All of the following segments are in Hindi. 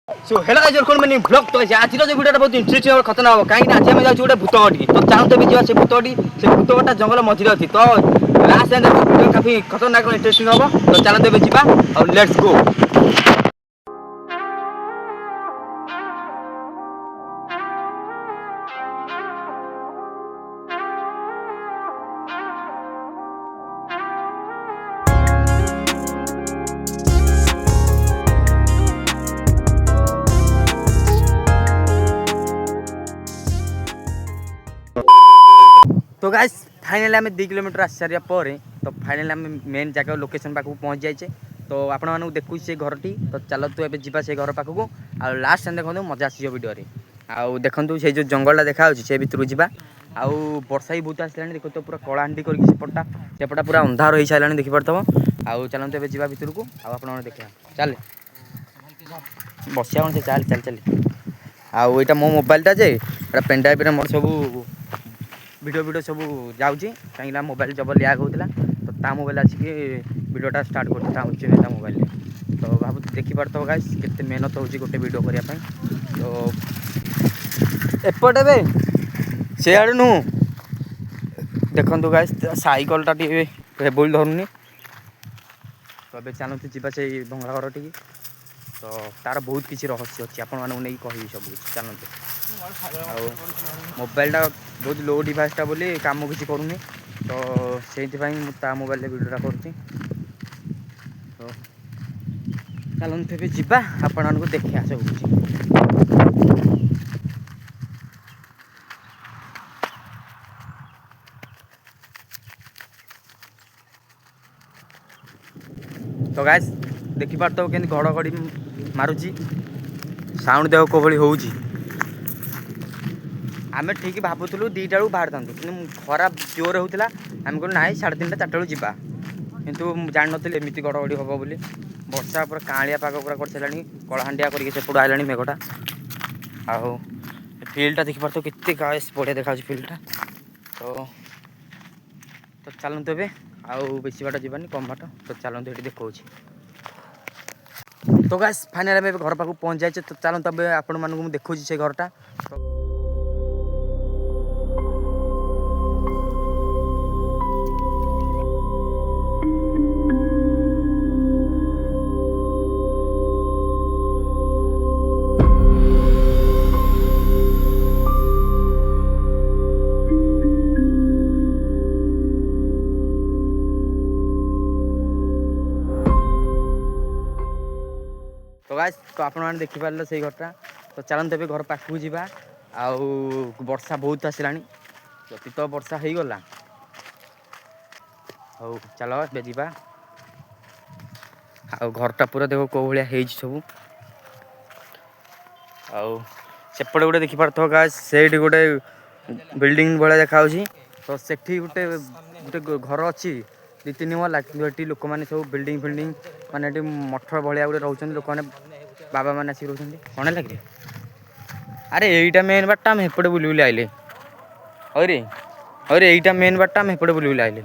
So hello guys welcome money blog तो आज जो वीडियो बहुत इंटरेस्टिंग और खतरनाक हो कहीं आज आम जाऊँ गोटे भूत गढ़ी तो चाहते भी जा भूत गढ़ी से भूत गढ़ा जंगल मझे अच्छी तो लास्ट वीडियो काफी खतरनाक और इंटरेस्टिंग हम तो चलते जा और लेट्स गो। तो गाइस फाइनली आम 2 किलोमीटर आसी सारा पर तो फाइनली आम मेन जगह लोकेशन पाखक पहुँच जाइए तो आपण मानक देखु से घरटी तो चलतु ए जा से घर पाखक आ लास्ट देखो मजा आस भिडियो आउ देखु से जो जंगलटा देखा से भितर जा आउ वर्षा भी बहुत आसानी देख तो पूरा कलाहांडी करके सेपटा पूरा अंधार हो सारे देखिपे आउ चलते ए जा भितर को आप देखा चल बसिया से चल चल चल आउ यहाँ मो मोबाइलटा जे पेनड्राइव मोर सब वीडियो सब जाऊँगी कहीं मोबाइल जब लैग होता तो ता मोबाइल आसिक वीडियोटा स्टार्ट कर मोबाइल तो भाव देखिपार तो गाइस केते मेहनत हो गोटे वीडियो करने तो एपटे से आड़ नु देखु गाइस साइकलटा टेबुल धरुनी तो ए चलते जावा से भंगा घर टी तो तार बहुत किसी रहस्य अच्छी आपण नहीं कहि सब कुछ चलते आ मोबाइलटा बहुत लो डिवाइसटा बोली काम किसी करूनी तो से मोबाइल वीडियोटा करुँच तो चलते भी जा आपण को देखा सब कुछ तो गाइस देखिपार तो केमती घड़घड़ी मारुची साउंड देख को भली होउची आम ठीक भावुलु 2टा बेलू बाहर था कि खरा जोर होता आम कहूँ ना 3:30 4टा बेलू जा कितु जान नी एमती घड़घड़ी हम बोली वर्षा पूरा कालिया पाग पूरा कर सारे कलाहांडिया करके सेपट आइला मेघटा आउ फिल्डटा देखिपार तो केते गाइस बढ़िया देखा फिल्डटा तो चलते ए आउ बेसी बाट जानी कम बाट तो चलते ये देखा तो गाइस फाइनल घर पाक पहुँच जाए तो चलते आपण मानक देखा से घरटा तो गाइस तो आपण मैंने देखिपारे से घरटा तो चलते ए घर पाखक जा आउ वर्षा बहुत आसला जदि तो वर्षा हो गला हौ चल ए जा आउ घरटा पूरा देख कौ भाया सब आउ सेपटे गोटे देखिपार तो गाइस से गोटे बिल्डिंग भाया देखा तो सेठी गोटे गोटे घर अच्छी 2-3 महला कि लोक मैंने सब बिल्डिंग फिल्डिंग माने मठ भाया गोटे रोच लोक मैंने बाबा मैंने आसिक रोचे कौन लगे अरे यहीटा मेन बाटा आम एपटे बुली बुली आइले अरे अरे यहीटा मेन बाटा आम एपटे बुली बुली आइले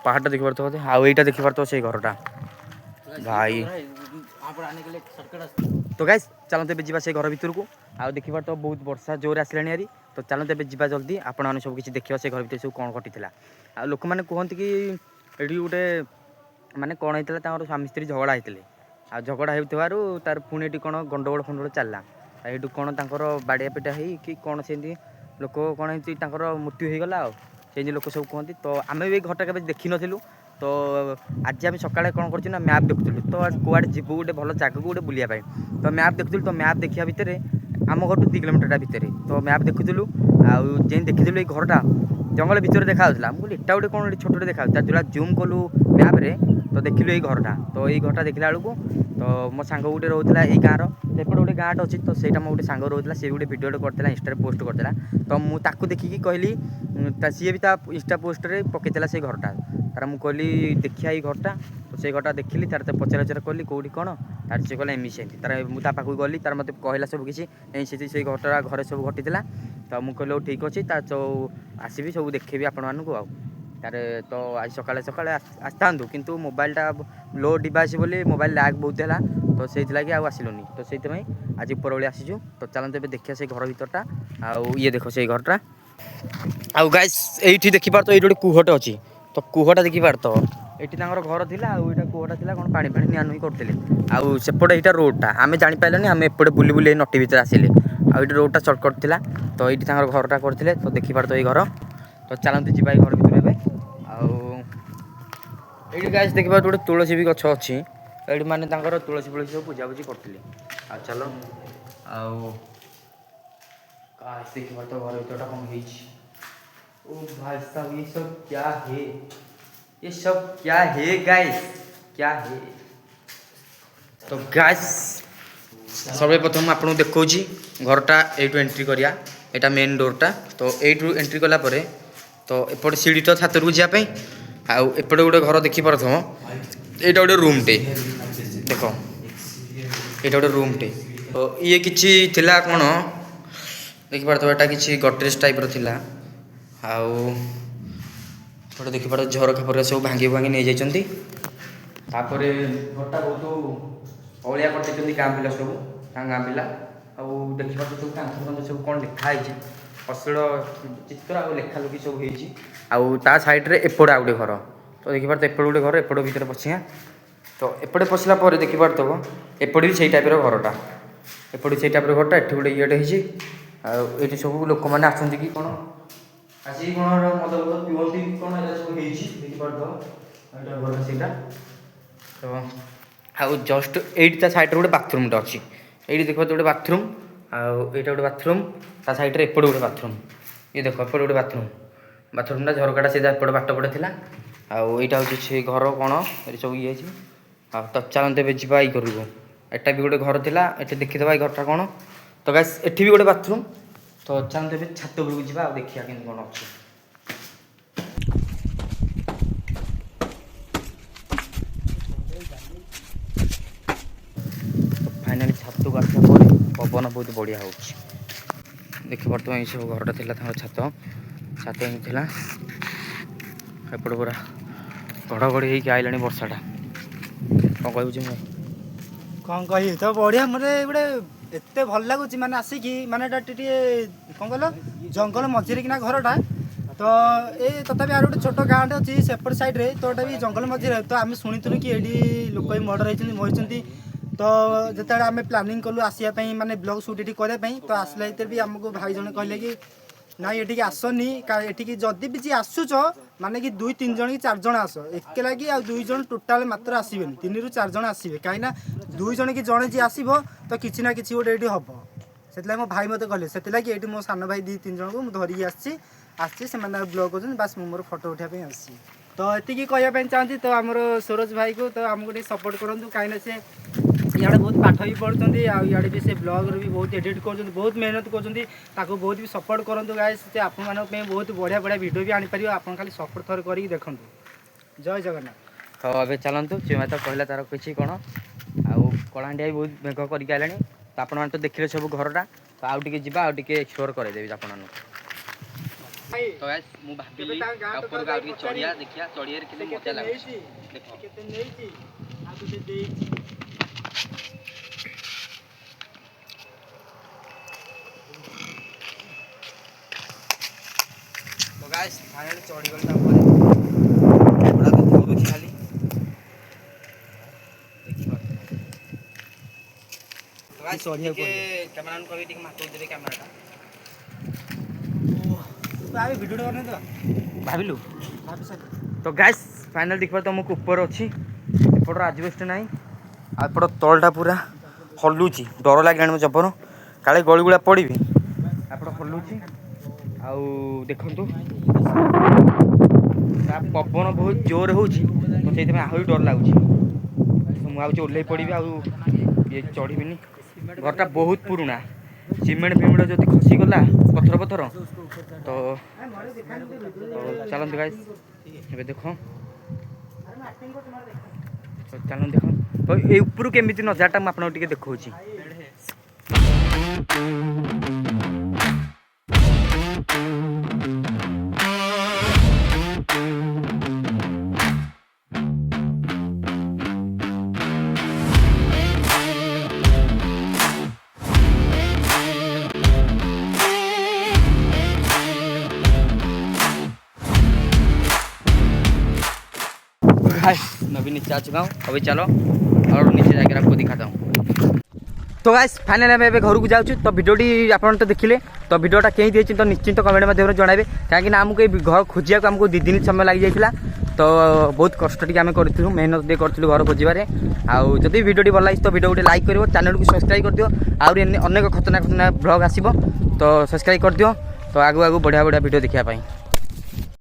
पहाड़टा देखिपार तो आउ यहीटा देखिपार तो से घरटा भाई तो गाइस चलते ए जा से घर भितर को आउ देखिपार तो बहुत वर्षा जोर आसलानी यारी तो चलते ए जा जल्दी आपण मैंने सब किसी देखा से घर भितर सब कौन घटी आ लोक मैंने कहते कि ये गोटे माने कौन होता है स्वामी स्त्री झगड़ा होते आ झगड़ा हो तार पुणी ये कौन गंडगोल फंडगोल चलला ये कौन तर बाड़िया पिटा हो कि कौन से लोक कौन मृत्यु हो गला से लोक सब कहते तो आम भी घरटा के देखी नु तो आज आम सकाଳେ कौन कर मैप देखुलु तो कौड़े जीव गोटे भल जगह गोटे बुलापाई तो मैप देखुलु तो मैप देखा भितर आम घर 2 किलोमीटर भितर तो मैप देखुलु आउ जे देखी घरटा जंगल भितर देखा मुझे इटा गोटे कौन छोटे देखा जो जूम कलु मैप रे तो देखिलु ये घरटा तो ये घरटा देखला बेलू तो मो सांग गोटे रोला ये गाँव सेपटे गोटे गाँट अच्छी तो सहीटा मो गोटे सांग रोला सी गोटे वीडियो करता इंस्टा पोस्ट करता तो मुझे देखिकी कहली सी भी इंस्टा पोस्ट रे पकईला से घरटा तार मुझे कहली देखिया ये घरटा तो से घरटा देखिली तार पचार पचार कली कौटी कौन तार से कहला एमि सेमती तार मुझे पाखक गली तार मत कहला सब किसी से घरटा घरे सब घटी तो मुझे कहली ठीक अच्छे आसबि सब देखेबी आपण मानक आउ तार तो आज सकाଳେ सकाଳେ आसता किंतु मोबाइलटा लो डिवाइस बोली मोबाइल लैग बहुत है तो से आसिलुनि तो से आज ऊपर बेले आसीचु तो चलते देखिए से घर भीतरटा आउ ये देख से घरटा आउ गाइस ये देखिपार तो ये गोटे कूहटे अच्छी तो कूहटा देखिपार तो ये घर था आईटा कूहटा था कौन पानी फाणी निआ नुई करते सेपटे यहाँ रोडटा आम जापारे आम एपटे बुली बुले नटी भर आसिले आउ ये रोडटा सर्टकट था तो ये घरटा करते तो देखिपार तो ये घर तो चलते जी घर भर ये गाइस देखिए गोटे तुलसी भी गछ अच्छी ये माने तुलसी फुलसी सब पूजापूजी करते चलो आउ देखिए तो घर भरटा कौन है ओ भाई साहब ये सब क्या है ये सब क्या है गाइस क्या है तो गाइस सर्वप्रथम आपको देखो घरटा यू एंट्री करिया एटा मेन डोरटा तो यू एंट्री कला परे तो एपटे सीढ़ी तो छात को जावाई आउ एपटे गोटे घर देखिपार यहाँ गोटे रूमटे देख ये गोटे रूमटे तो ये किसी थिला कौन देखिपार तो यहाँ किसी गटरेज टाइप रा आउ गोटे देखिपार झरका पर सब भांगी भांगी नहीं जाइए घरटा बहुत अलिया करते गाँ पिला सब गाँ पिला आउ देखिपार सब कांथ सब कौन लिखाई अश्लील चित्र आ लेखा लुखी सब हो साइड्रे एपटे आ गए घर तो देखिपार तो एपटे गोटे घर एपट भर पशिया तो एपटे पशिला देखिपार तो एपटे भी से टाइप घरटा एपटे से टाइप घरटा एटी गोटे ये आठ सब लोक मैंने आसती कि कौन आसिक कौन मद मद पिवती कौन सब देखिपार तो घर से तो आउ जस्ट ये सैड्रे गोटे बाथरूमटा अच्छी ये देखो गोटे बाथरूम आउ यहाँ गोटे बाथरूम ता सैड्रे एपटे गोटे बाथरूम ये देख एपटे गोटे बाथरूमटा झरकाटा सीधा एपटे बाट पड़े था आउ यहाँ हूँ से घर कौन ये सब ये तो चलते ए जा ये करू एटा भी गोटे घर था ये देखीदे ये घरटा कौन तो गाइस एठी भी गोटे बाथरूम तो चलते ए छात उपरକୁ ଯିବା ଆଉ ଦେଖିया केमती कौन अच्छे फाइनाली छात को आसा पर पवन बहुत बढ़िया हो देखिए बर्तमान ये सब घरटा था छात छात ही एपटे पूरा घड़घड़ी होगी आइलानी वर्षाटा कौन कहूँ कौन कही तो बढ़िया मतलब गोटे एत भल लगुच माने आसिकी माने कौन कहल जंगल मझे किना घरटा तो ये तथापि आर गोटे छोट गाँटे अच्छी सेपट साइड्रे तो भी जंगल मझे तो आम शुणुलु कि ये लोक मर्डर होती मरी तो जिते आम प्लानिंग कलु आसवाई माने ब्लॉग शूट ये करने तो आसला भी आमको भाई जन कहले कि ना ये आसनी ये जदि भी जी आसुच माने कि 2-3 जन कि 4 जन आस एक लगी आ 2 जन टोटाल मात्र आसबे 3 ରୁ 4 जन आसबे कहीं 2 जन कि जड़े जी आसब तो किसी ना कि गोटे ये हम से मो भाई मत कहले से ये मो सान भाई 2-3 जन को धरिकी आसी ब्लॉग कर बास मोर फोटो उठाई आसी तो ये कहवाई चाहती तो आमर सूरज भाई को तो आमको सपोर्ट करूँ कहीं से इे बहुत पाठ भी पढ़ुंट आड़े भी से ब्लॉग भी बहुत एडिट कर बहुत मेहनत कर बहुत भी सपोर्ट करूँ गाइस से आप बहुत बढ़िया बढ़िया वीडियो भी आनीपर आप खाली सपोर्ट थर कर देखूँ जय जगन्नाथ तो अभी चलतु चिमा तो कहला तार किसी कौन आउ कलाहांडिया भी बहुत मेघ करके आइलानी तो आप तो देखिले सब घरटा तो आउ टिके जिबा आउ टिके एक्सप्लोर करदेवी आपन तो गाइस मु भाबिली ऊपर गाउ टिके चढ़िया देखिया चढ़िया रे किने मजा लागै देखो केते नेछि आ तुते देछि तो गाइस फाइनली चढ़ी गल ता पर बड़ा देखो भी खाली देखिबा तो गाइस चढ़िया के कैमरा ऑन कर टिके मातो दे कैमराटा वीडियो करने तो भाविलु तो गाइस फाइनल देखिए तो मुझे ऊपर अच्छी एपटर आजबेस्ट ना आपड़ तलटा पूरा हलुची डर लगे मुझे जबर काले गली गुड़ा पड़ी आपड़ हलुची आउ देखु पवन बहुत जोर हो आहरी डर लगुच मुझे ओल्ल पड़ी ये चढ़ी घरटा बहुत पुराना सीमेंट फिमेंट जो खसीगला पथर पथर तो चलते गाइस ए देख चल देख तो ये ऊपर केमी नजारटा मुझे देखा गाइस मैं भी नीचे आ चुका हूँ, अभी चलो और नीचे जाकर आपको दिखाता हूँ। तो गाइस फाइनल आम घर को जाऊँ। तो भिडियोटी आप तो देखिले, तो भिडियोटा कहीं दिए तो निश्चिंत कमेंट माध्यम जनइबे, कहीं आमको घर खोजिया आमको 2 दिन समय लग जाइए। तो बहुत कष्ट टी आम करूँ, मेहनत टे करूँ घर खोजारे। आदि भिडियोटी भल लगे तो भिडियो गोटे लाइक कर, चैनल को सब्सक्राइब कर दियो। आउरी अनेक खतरनाक खतरनाक ब्लॉग आसिबो, तो सब्सक्राइब कर दियो। तो आगु आगु बढ़िया बढ़िया भिडियो देखा।